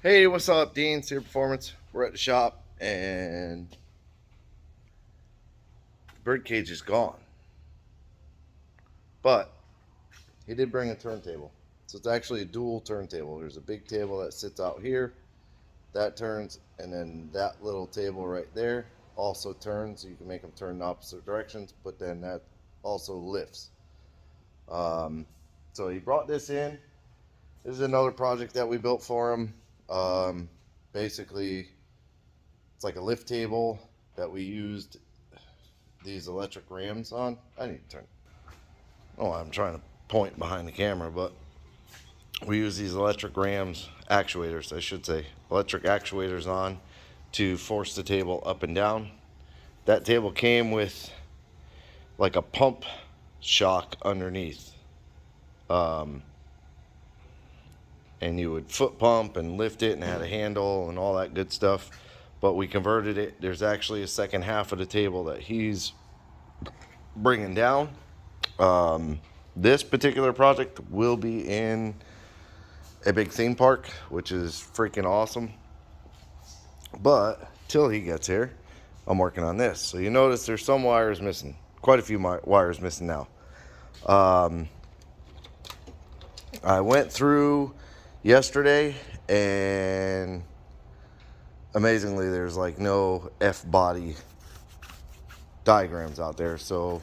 Hey, what's up? Dean, Sear Performance. We're at the shop and birdcage is gone. But he did bring a turntable. So it's actually a dual turntable. There's a big table that sits out here, that turns, and then that little table right there also turns. So you can make them turn in opposite directions, but then that also lifts. Um, so he brought this in. This is another project that we built for him. Basically, it's like a lift table that we used these electric rams on. I need to turn. Oh, I'm trying to point behind the camera, but we use these electric rams, actuators, I should say, electric actuators on to force the table up and down. That table came with like a pump shock underneath. Um, and you would foot pump and lift it and it had a handle and all that good stuff. But we converted it. There's actually a second half of the table that he's bringing down. This particular project will be in a big theme park, which is freaking awesome. But till he gets here, I'm working on this. So you notice there's some wires missing. Quite a few wires missing now. I went through yesterday and amazingly there's like no F-body diagrams out there. So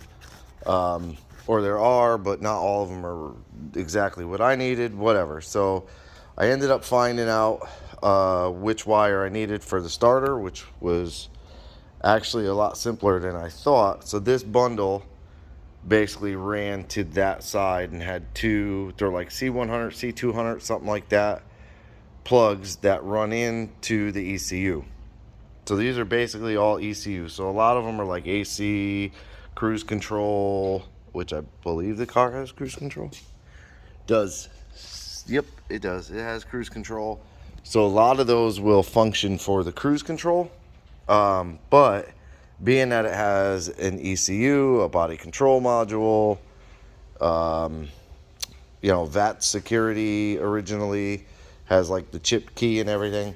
or there are, but not all of them are exactly what I needed, whatever. So I ended up finding out which wire I needed for the starter, which was actually a lot simpler than I thought. So this bundle basically ran to that side and had two, they're like C100, C200, something like that, plugs that run into the ECU. So these are basically all ECU. So a lot of them are like AC, cruise control, which I believe the car has cruise control. Does. Yep, it does. It has cruise control. So a lot of those will function for the cruise control. But being that it has an ECU, a body control module, VAT security originally has like the chip key and everything.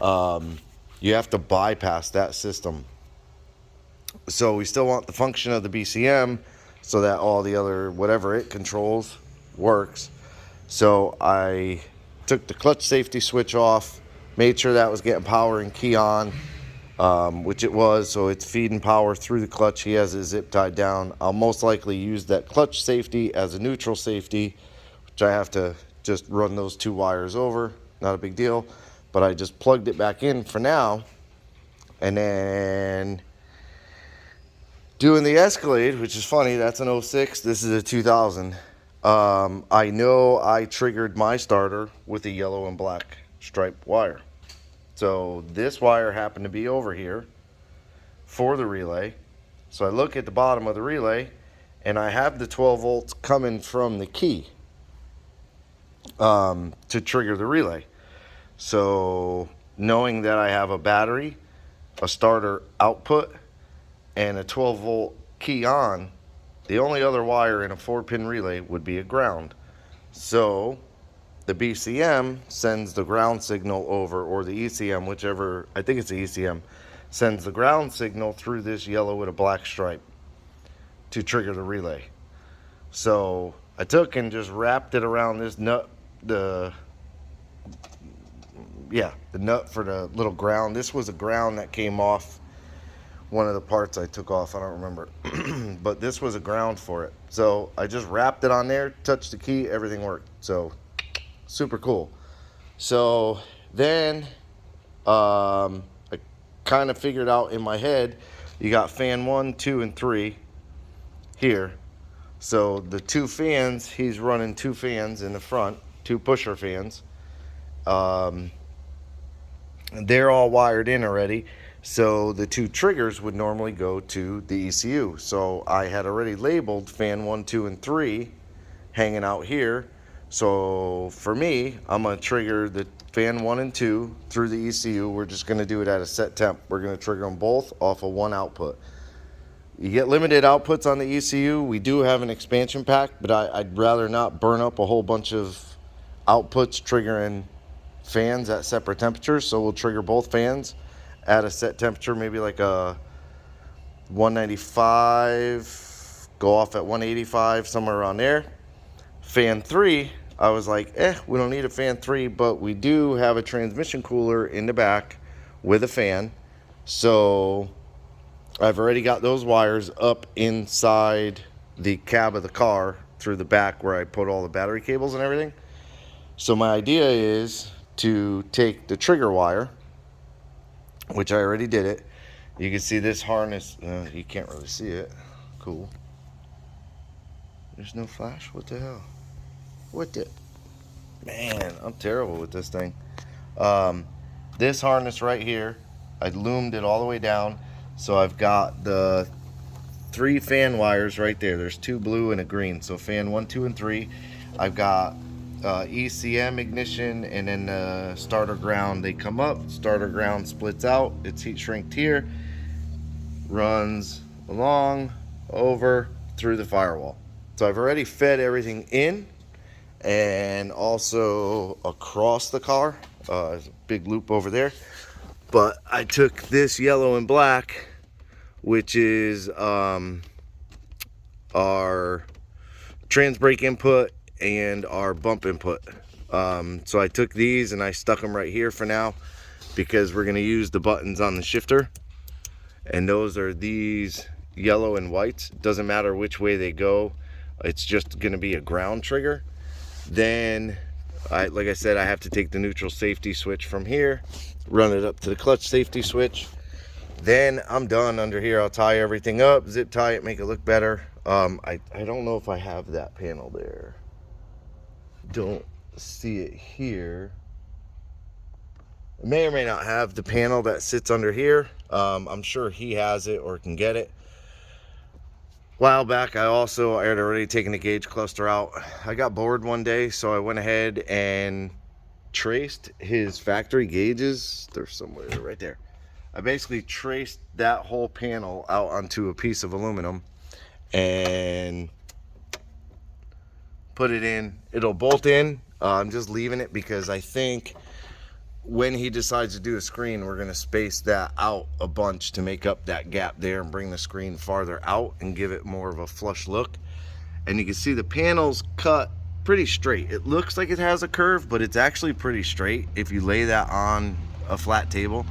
You have to bypass that system. So we still want the function of the BCM so that all the other, whatever it controls, works. So I took the clutch safety switch off, made sure that was getting power and key on, which it was. So it's feeding power through the clutch. He has it zip tied down. I'll most likely use that clutch safety as a neutral safety, which I have to just run those two wires over. Not a big deal. But I just plugged it back in for now. And then doing the Escalade, which is funny, that's an 06, this is a 2000. I know I triggered my starter with a yellow and black striped wire. So this wire happened to be over here for the relay. So I look at the bottom of the relay and I have the 12 volts coming from the key to trigger the relay. So knowing that I have a battery, a starter output, and a 12 volt key on, the only other wire in a 4-pin relay would be a ground. So the BCM sends the ground signal over, or the ECM, whichever, I think it's the ECM, sends the ground signal through this yellow with a black stripe to trigger the relay. So I took and just wrapped it around this nut, the nut for the little ground. This was a ground that came off one of the parts I took off, I don't remember. But this was a ground for it. So I just wrapped it on there, touched the key, everything worked. So super cool. So then I kind of figured out in my head, you got fan 1, 2, and 3 here. So the two fans, he's running two fans in the front, two pusher fans. They're all wired in already. So the two triggers would normally go to the ECU. So I had already labeled fan 1, 2, and 3 hanging out here. So for me, I'm going to trigger the fan 1 and 2 through the ECU. We're just going to do it at a set temp. We're going to trigger them both off of one output. You get limited outputs on the ECU. We do have an expansion pack, but I'd rather not burn up a whole bunch of outputs triggering fans at separate temperatures. So we'll trigger both fans at a set temperature, maybe like a 195, go off at 185, somewhere around there. Fan 3, I was like, we don't need a fan 3, but we do have a transmission cooler in the back with a fan. So I've already got those wires up inside the cab of the car through the back where I put all the battery cables and everything. So my idea is to take the trigger wire, which I already did it. You can see this harness. You can't really see it. Cool. There's no flash? What the hell? What the? Man, I'm terrible with this thing. This harness right here, I loomed it all the way down. So I've got the 3 fan wires right there. There's 2 blue and a green. So fan 1, 2, and 3. I've got ECM ignition and then starter ground. They come up, starter ground splits out. It's heat shrinked here, runs along, over, through the firewall. So I've already fed everything in and also across the car. There's a big loop over there. But I took this yellow and black, which is our trans brake input and our bump input. So I took these and I stuck them right here for now because we're going to use the buttons on the shifter. And those are these yellow and whites. Doesn't matter which way they go. It's just going to be a ground trigger. Then, like I said, I have to take the neutral safety switch from here, run it up to the clutch safety switch. Then I'm done under here. I'll tie everything up, zip tie it, make it look better. I don't know if I have that panel there. Don't see it here. I may or may not have the panel that sits under here. I'm sure he has it or can get it. A while back, I had already taken the gauge cluster out. I got bored one day, so I went ahead and traced his factory gauges. They're somewhere right there. I basically traced that whole panel out onto a piece of aluminum and put it in. It'll bolt in. I'm just leaving it because I think when he decides to do a screen, we're going to space that out a bunch to make up that gap there and bring the screen farther out and give it more of a flush look. And you can see the panel's cut pretty straight. It looks like it has a curve, but it's actually pretty straight. If you lay that on a flat table,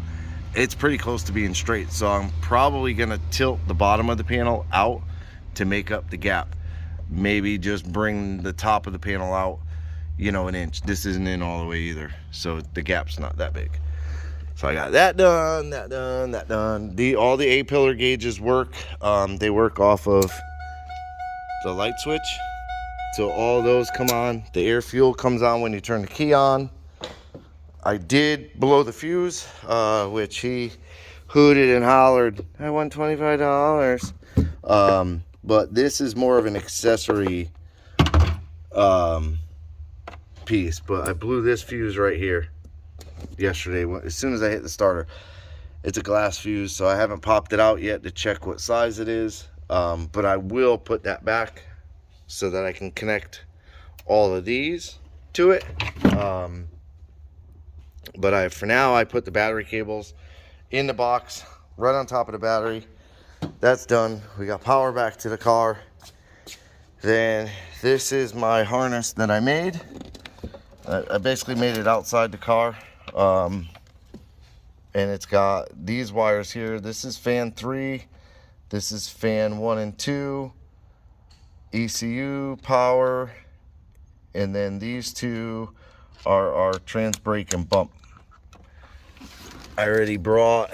it's pretty close to being straight. So I'm probably going to tilt the bottom of the panel out to make up the gap. Maybe just bring the top of the panel out, an inch. This isn't in all the way either, so the gap's not that big. So I got that done, that done. All the A-pillar gauges work. They work off of the light switch. So all those come on. The air fuel comes on when you turn the key on. I did blow the fuse, which he hooted and hollered, I won $25. But this is more of an accessory piece. But I blew this fuse right here yesterday as soon as I hit the starter. It's a glass fuse, so I haven't popped it out yet to check what size it is. But I will put that back so that I can connect all of these to it. But for now, I put the battery cables in the box right on top of the battery. That's done. We got power back to the car. Then this is my harness that I made. I basically made it outside the car. And it's got these wires here. This is fan 3. This is fan 1 and 2. ECU, power. And then these 2 are our trans brake and bump. I already brought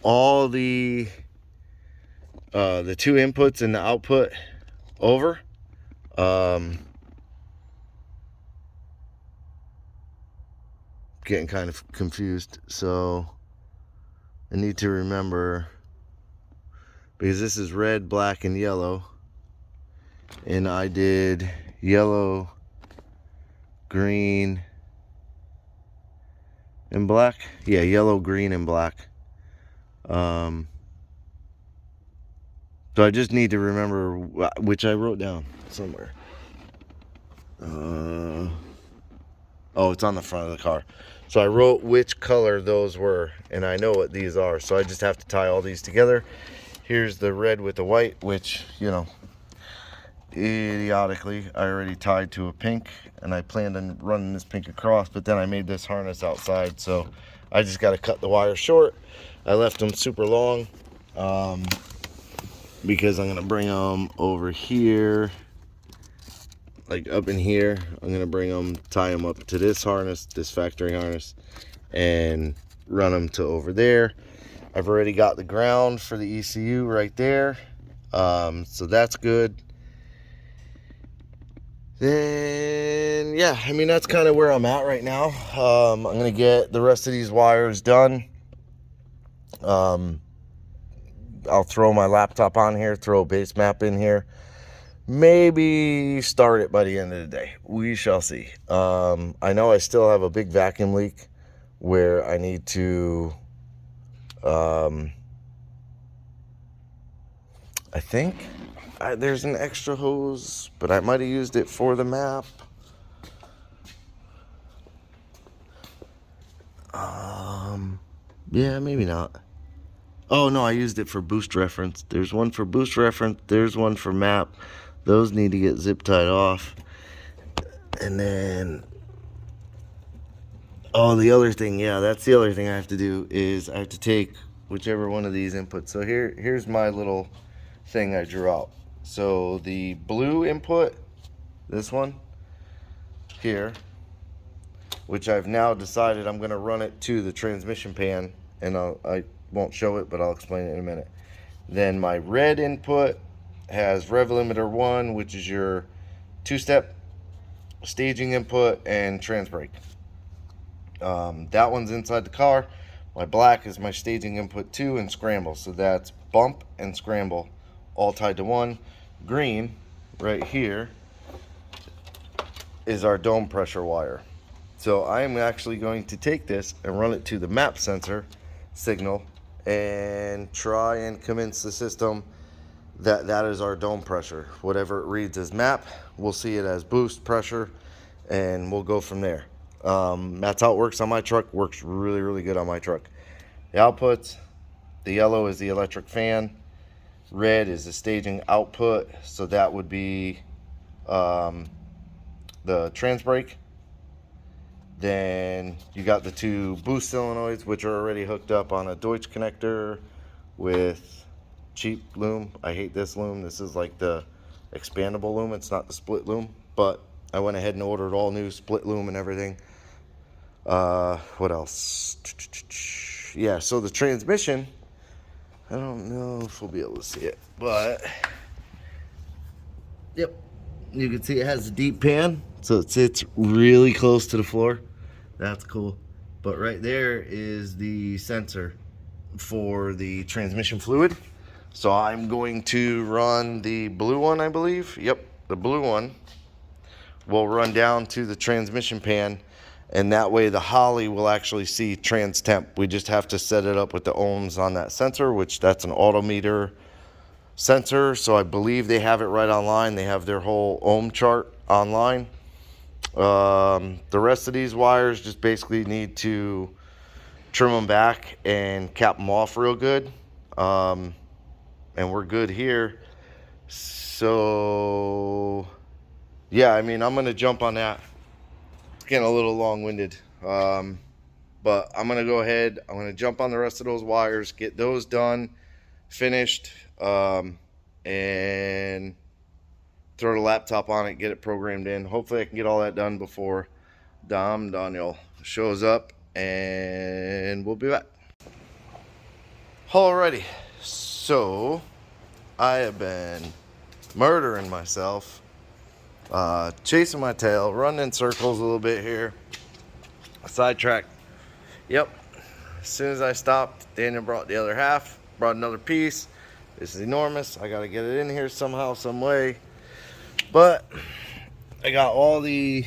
all the 2 inputs and the output over. Getting kind of confused, so I need to remember, because this is red, black, and yellow, and I did yellow, green, and black. Yeah, yellow, green, and black. So I just need to remember which I wrote down somewhere. Oh, it's on the front of the car. So I wrote which color those were, and I know what these are. So I just have to tie all these together. Here's the red with the white, which, you know, idiotically, I already tied to a pink, and I planned on running this pink across, but then I made this harness outside, so I just got to cut the wire short. I left them super long because I'm going to bring them over here, like up in here. I'm going to bring them, tie them up to this harness, this factory harness, and run them to over there. I've already got the ground for the ECU right there, so that's good. Then, yeah, I mean, that's kind of where I'm at right now. I'm going to get the rest of these wires done. I'll throw my laptop on here, throw a base map in here. Maybe start it by the end of the day. We shall see. I know I still have a big vacuum leak where I need to, I think there's an extra hose, but I might have used it for the map. Yeah, maybe not. Oh no, I used it for boost reference. There's one for boost reference, there's one for map. Those need to get zip tied off. And then, oh, the other thing, yeah, that's the other thing I have to do, is I have to take whichever one of these inputs. So here's my little thing I drew out. So the blue input, this one here, which I've now decided I'm going to run it to the transmission pan, and I won't show it, but I'll explain it in a minute. Then my red input has rev limiter 1, which is your two-step staging input and trans brake. That one's inside the car. My black is my staging input 2 and scramble. So that's bump and scramble all tied to one. Green right here is our dome pressure wire. So I'm actually going to take this and run it to the map sensor signal and try and convince the system that that is our dome pressure. Whatever it reads as map, we'll see it as boost pressure, and we'll go from there. That's how it works on my truck. Works really, really good on my truck. The outputs, the yellow is the electric fan, red is the staging output, so that would be the trans brake. Then you got the two boost solenoids, which are already hooked up on a Deutsch connector with cheap loom. I hate this loom. This is like the expandable loom. It's not the split loom, but I went ahead and ordered all new split loom and everything. What else? Yeah, so the transmission, I don't know if we'll be able to see it, but yep, you can see it has a deep pan, so it sits really close to the floor. That's cool. But right there is the sensor for the transmission fluid. So I'm going to run the blue one, I believe. Yep, the blue one will run down to the transmission pan, and that way the Holly will actually see trans temp. We just have to set it up with the ohms on that sensor, which that's an autometer sensor. So I believe they have it right online. They have their whole ohm chart online. The rest of these wires just basically need to trim them back and cap them off real good. And we're good here. So yeah, I mean, I'm going to jump on that. It's getting a little long-winded. But I'm going to go ahead. I'm going to jump on the rest of those wires, get those done, finished, and throw the laptop on it, get it programmed in. Hopefully I can get all that done before Daniel shows up, and we'll be back. Alrighty, so I have been murdering myself, chasing my tail, running in circles a little bit here, sidetracked. Yep, as soon as I stopped, Daniel brought the other half, brought another piece. This is enormous. I got to get it in here somehow, some way. But I got all the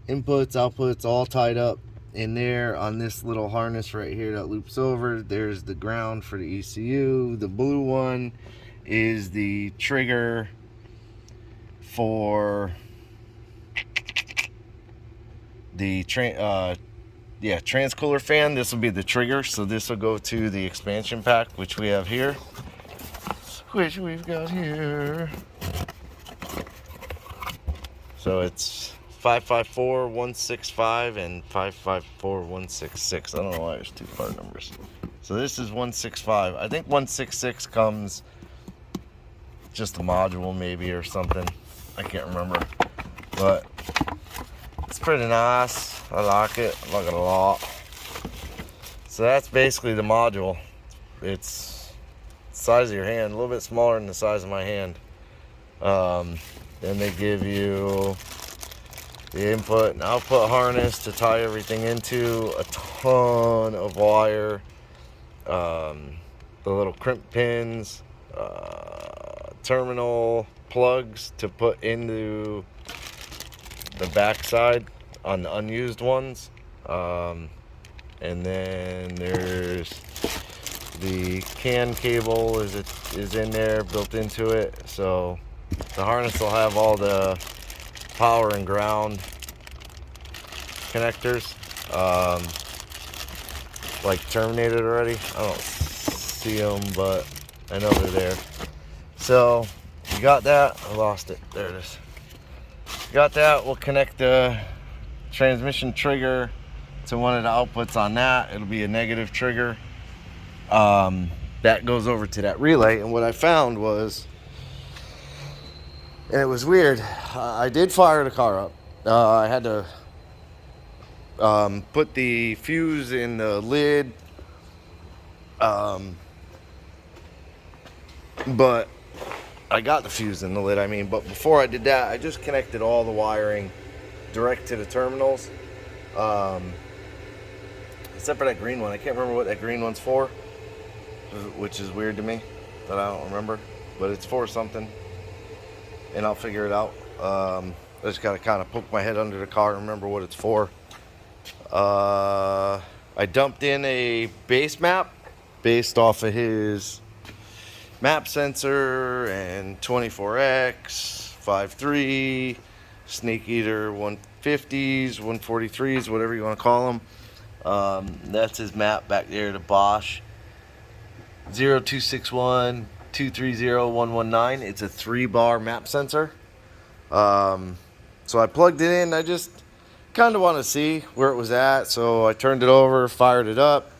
inputs, outputs all tied up in there on this little harness right here that loops over. There's the ground for the ECU. The blue one is the trigger for the transcooler fan. This will be the trigger, so this will go to the expansion pack, which we have here. Which we've got here. So it's 554-165 and 554-166. I don't know why there's two part numbers. So this is 165. I think 166 comes just the module maybe or something. I can't remember. But it's pretty nice. I like it. I like it a lot. So that's basically the module. It's the size of your hand, a little bit smaller than the size of my hand. Then they give you the input and output harness to tie everything into, a ton of wire, the little crimp pins, terminal plugs to put into the backside on the unused ones, and then there's the CAN cable is in there built into it, so the harness will have all the power and ground connectors, like terminated already. I don't see them, but I know they're there. So you got that. I lost it. There it is. You got that. We'll connect the transmission trigger to one of the outputs on that. It'll be a negative trigger. That goes over to that relay. And what I found was, and it was weird, I did fire the car up. I had to put the fuse in the lid, but I got the fuse in the lid, but before I did that, I just connected all the wiring direct to the terminals, except for that green one. I can't remember what that green one's for, which is weird to me that I don't remember, but it's for something, and I'll figure it out. I just gotta kind of poke my head under the car and remember what it's for. I dumped in a base map based off of his map sensor and 24X, 5.3, Snake Eater 150s, 143s, whatever you want to call them. That's his map back there, the Bosch 0261 230 119. It's a 3-bar map sensor. So I plugged it in. I just kind of want to see where it was at, so I turned it over, fired it up.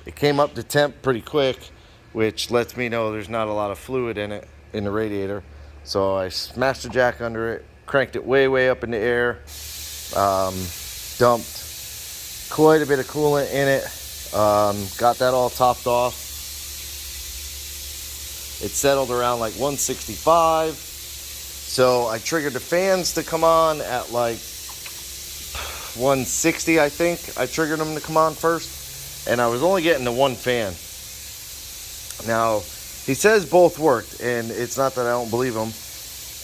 It came up to temp pretty quick, which lets me know there's not a lot of fluid in it, in the radiator. So I smashed the jack under it, cranked it way up in the air, dumped quite a bit of coolant in it, got that all topped off. It settled around like 165. So I triggered the fans to come on at like 160, I think. I triggered them to come on first, and I was only getting the one fan. Now, he says both worked, and it's not that I don't believe him,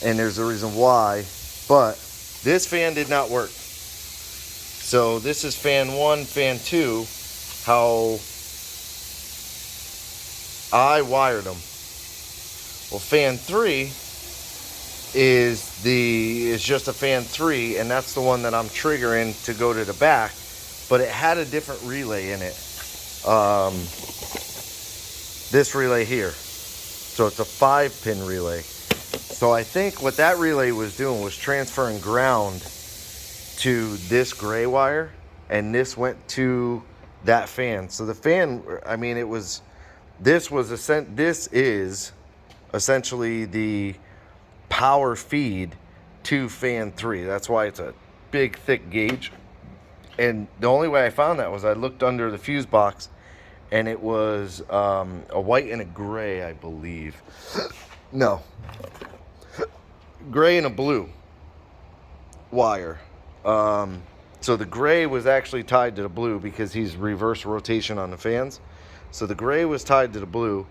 and there's a reason why, but this fan did not work. So this is fan 1, fan 2, how I wired them. Well, fan 3 is just a fan 3, and that's the one that I'm triggering to go to the back, but it had a different relay in it. This relay here. So it's a 5-pin relay. So I think what that relay was doing was transferring ground to this gray wire, and this went to that fan. So the fan, this is essentially the power feed to fan 3. That's why it's a big, thick gauge. And the only way I found that was I looked under the fuse box, and it was a white and a gray, I believe. No. Gray and a blue wire. So the gray was actually tied to the blue because he's reverse rotation on the fans. So the gray was tied to the blue.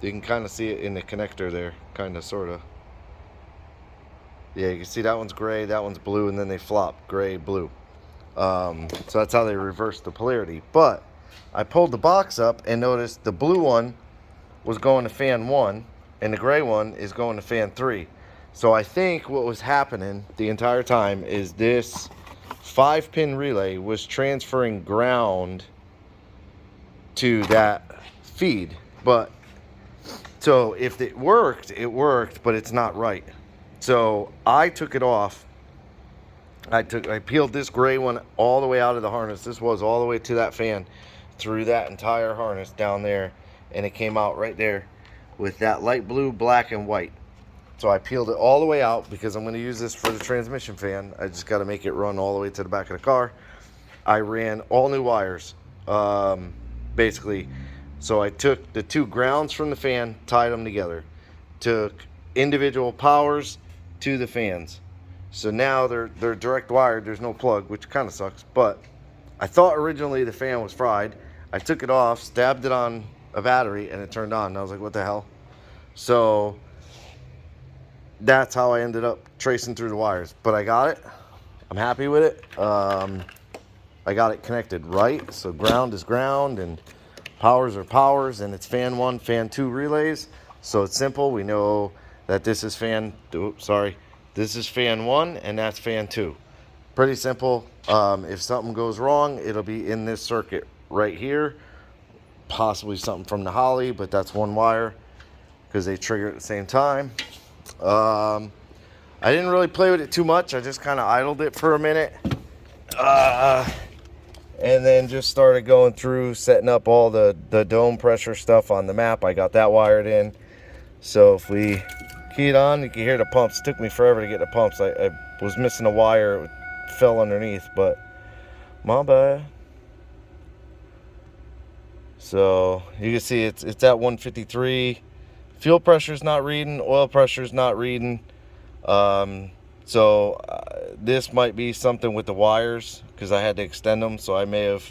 You can kind of see it in the connector there, kind of, sort of. Yeah, you can see that one's gray, that one's blue, and then they flop, gray, blue. So that's how they reverse the polarity. But I pulled the box up and noticed the blue one was going to fan 1, and the gray one is going to fan 3. So I think what was happening the entire time is this 5-pin relay was transferring ground to that feed. But so if it worked, but it's not right. So I took it off. I peeled this gray one all the way out of the harness. This was all the way to that fan, through that entire harness down there, and it came out right there with that light blue, black, and white. So I peeled it all the way out because I'm going to use this for the transmission fan. I just got to make it run all the way to the back of the car. I ran all new wires, basically. So I took the 2 grounds from the fan, tied them together, took individual powers to the fans. So now they're direct wired. There's no plug, which kind of sucks. But I thought originally the fan was fried. I took it off, stabbed it on a battery, and it turned on. And I was like, what the hell? So that's how I ended up tracing through the wires. But I got it. I'm happy with it. I got it connected right. So ground is ground and powers are powers. And it's fan 1, fan 2 relays. So it's simple. We know that this is this is fan 1 and that's fan 2. Pretty simple. If something goes wrong, it'll be in this circuit right here. Possibly something from the Holly, but that's one wire because they trigger at the same time. I didn't really play with it too much. I just kind of idled it for a minute. And then just started going through, setting up all the dome pressure stuff on the map. I got that wired in. So if we key it on, you can hear the pumps. It took me forever to get the pumps. I was missing a wire. It fell underneath, but my bad. So you can see it's at 153. Fuel pressure's not reading. Oil pressure's not reading. This might be something with the wires because I had to extend them, so I may have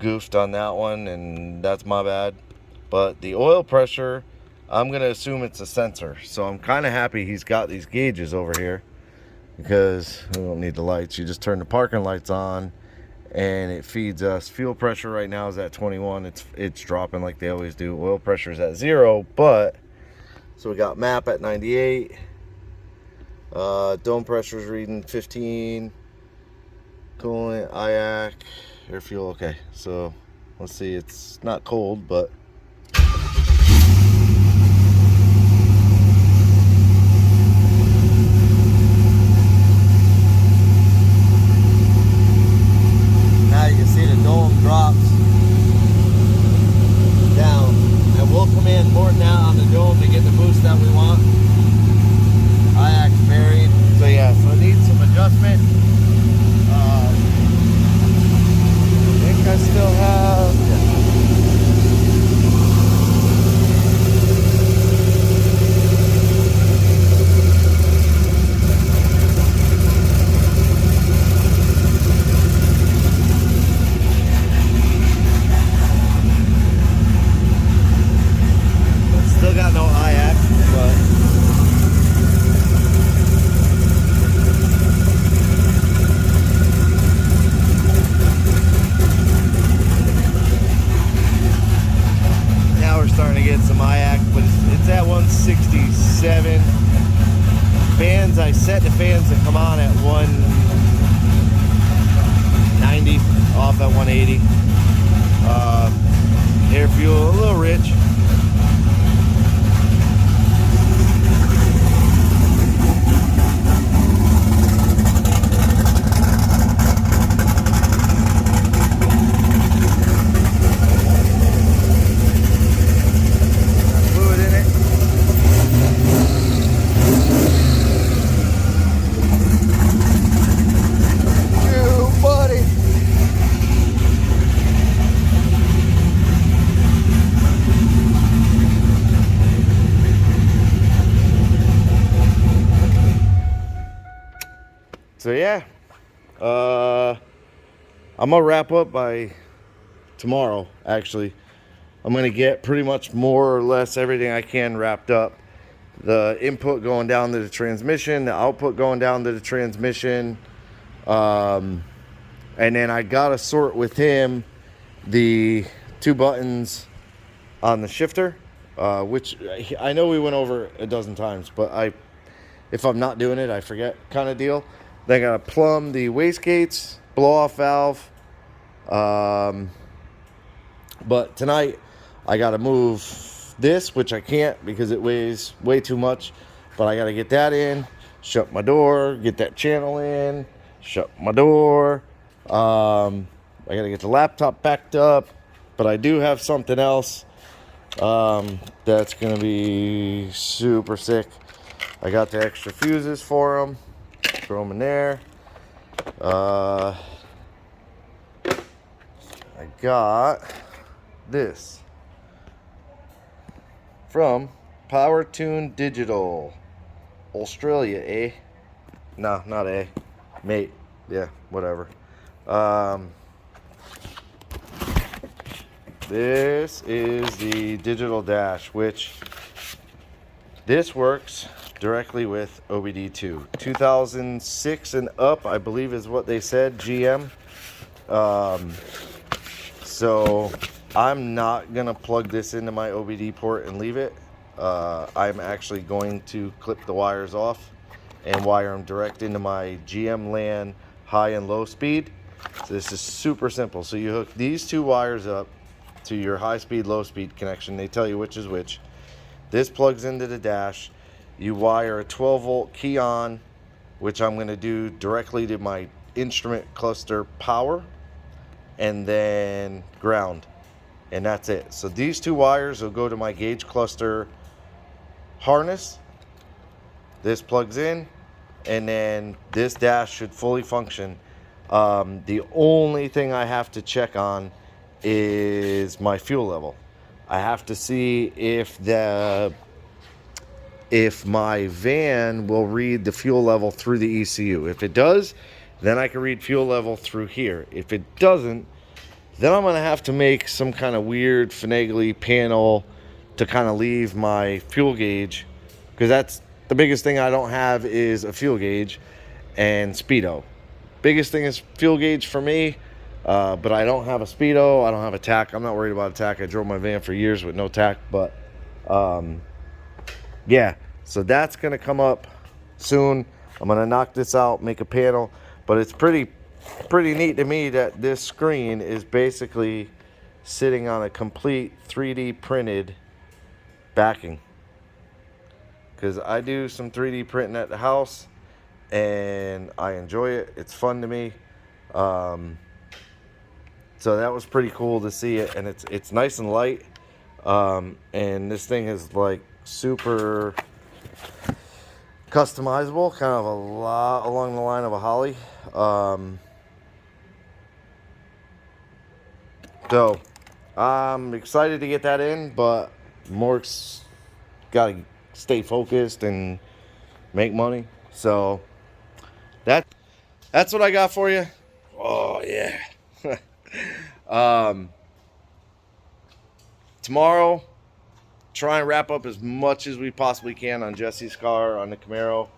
goofed on that one, and that's my bad. But the oil pressure, I'm gonna assume it's a sensor. So I'm kind of happy he's got these gauges over here because we don't need the lights. You just turn the parking lights on and it feeds us. Fuel pressure right now is at 21. It's dropping like they always do. Oil pressure is at 0, but so we got map at 98. Dome pressure is reading 15. Coolant, IAC, air fuel. Okay, so let's see. It's not cold, but now you can see the dome drops down, and we'll command more than that on the dome to get the boost that we want. IAC varied, so yeah, so it needs some adjustment. I think I still have. Still got no IAC, but starting to get some IAC, but it's at 167. Fans, I set the fans to come on at 190, off at 180. Air fuel, a little rich. So yeah, I'm gonna wrap up by tomorrow. Actually, I'm gonna get pretty much more or less everything I can wrapped up. The input going down to the transmission, the output going down to the transmission, and then I gotta sort with him the 2 buttons on the shifter, which I know we went over a dozen times, but if I'm not doing it, I forget kind of deal. Then I gotta plumb the wastegates, blow off valve. But tonight I gotta move this, which I can't because it weighs way too much. But I gotta get that in, shut my door, get that channel in, shut my door. I gotta get the laptop backed up. But I do have something else that's gonna be super sick. I got the extra fuses for them. Throw them in there. I got this from Power Tune Digital, Australia, eh? No, not a, mate. Yeah, whatever. This is the digital dash, which this works directly with OBD2. 2006 and up, I believe is what they said, GM. So I'm not gonna plug this into my OBD port and leave it. I'm actually going to clip the wires off and wire them direct into my GM LAN high and low speed. So this is super simple. So you hook these two wires up to your high speed, low speed connection. They tell you which is which. This plugs into the dash. You wire a 12 volt key on, which I'm gonna do directly to my instrument cluster power, and then ground, and that's it. So these two wires will go to my gauge cluster harness. This plugs in, and then this dash should fully function. The only thing I have to check on is my fuel level. I have to see if my van will read the fuel level through the ECU. If it does, then I can read fuel level through here. If it doesn't, then I'm gonna have to make some kind of weird finagly panel to kind of leave my fuel gauge, because that's the biggest thing I don't have is a fuel gauge and speedo. Biggest thing is fuel gauge for me, but I don't have a speedo. I don't have a tack. I'm not worried about a tack. I drove my van for years with no tack, but yeah, so that's gonna come up soon. I'm gonna knock this out, make a panel, but it's pretty neat to me that this screen is basically sitting on a complete 3D printed backing, because I do some 3D printing at the house and I enjoy it. It's fun to me. So that was pretty cool to see it, and it's nice and light, and this thing is like super customizable, kind of a lot along the line of a Holly. So I'm excited to get that in, but more gotta stay focused and make money. So that's what I got for you. Oh yeah. Tomorrow, try and wrap up as much as we possibly can on Jesse's car, on the Camaro.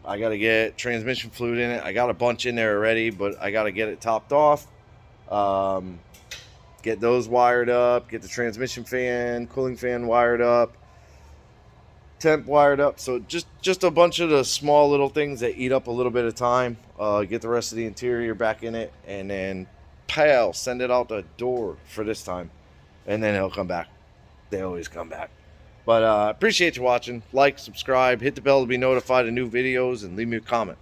I got to get transmission fluid in it. I got a bunch in there already, but I got to get it topped off. Get those wired up, get the transmission fan, cooling fan wired up, temp wired up. So just a bunch of the small little things that eat up a little bit of time. Get the rest of the interior back in it, and then send it out the door for this time, and then he'll come back. They always come back. But appreciate you watching. Like, subscribe, hit the bell to be notified of new videos, and leave me a comment.